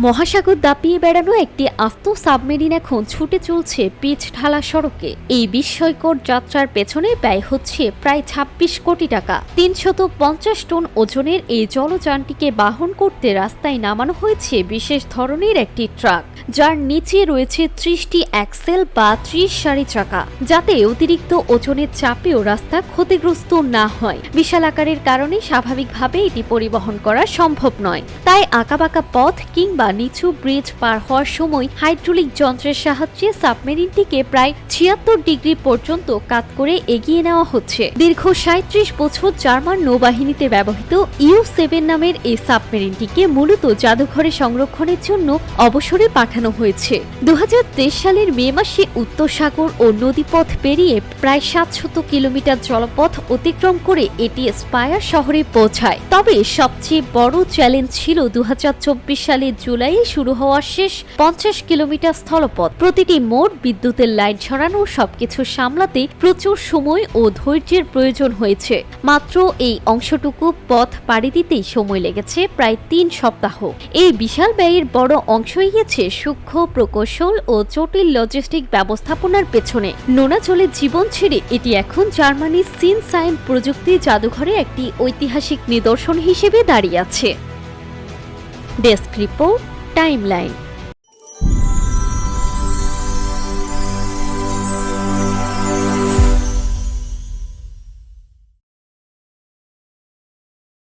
মহাসাগর দাপিয়ে বেড়ানো একটি আস্ত সাবমেরিন এখন ছুটে চলছে পিচ ঢালা সড়কে। এই বিস্ময়কর যাত্রার পেছনে ব্যয় হচ্ছে প্রায় ২৬ কোটি টাকা। ৩৫০ টন ওজনের এই জলযানটিকে বাহন করতে রাস্তায় নামানো হয়েছে বিশেষ ধরনের একটি ট্রাক, যার নিচে রয়েছে ৩০টি অ্যাক্সেল বা ৩০ সারি চাকা, যাতে অতিরিক্ত ওজনের চাপেও রাস্তা ক্ষতিগ্রস্ত না হয়। বিশাল আকারের কারণে স্বাভাবিকভাবে এটি পরিবহন করা সম্ভব নয়। তাই আঁকাবাঁকা পথ কিংবা নিচু ব্রিজ পার হওয়ার সময় হাইড্রোলিক যন্ত্রের সাহায্যে সাবমেরিনটিকে প্রায় ৭৬ ডিগ্রি পর্যন্ত কাত করে এগিয়ে নেওয়া হচ্ছে। দীর্ঘ ৩৭ বছর জার্মান নৌবাহিনীতে ব্যবহৃত ইউ-7 নামের এই সাবমেরিনটিকে মূলত জাদুঘরে সংরক্ষণের জন্য অবসরে পাঠানো হয়েছে। ২০২৩ সালের মে মাসে উত্তর সাগর ও নদীপথ পেরিয়ে প্রায় ৭০০ কিলোমিটার জলপথ অতিক্রম করে এটি স্পায়ার শহরে পৌঁছায়। তবে সবচেয়ে বড় চ্যালেঞ্জ ছিল ২০২৪ সালের জুলাইয়ে শুরু হওয়া শেষ ৫০ কিলোমিটার স্থলপথ। প্রতিটি মোড়, বিদ্যুতের লাইন ছড়ানো, সবকিছু সামলাতে প্রচুর সময় ও ধৈর্যের প্রয়োজন হয়েছে। মাত্র এই অংশটুকু পথ পাড়ি দিতেই সময় লেগেছে প্রায় ৩ সপ্তাহ। এই বিশাল ব্যয়ের বড় অংশই গেছে সূক্ষ্ম প্রকৌশল ও জটিল লজিস্টিক ব্যবস্থাপনার পেছনে। নোনা জলে জীবন ছেড়ে এটি এখন জার্মানির সিনসাইন প্রযুক্তি জাদুঘরে একটি ঐতিহাসিক নিদর্শন হিসেবে দাঁড়িয়ে আছে। Desk report, timeline.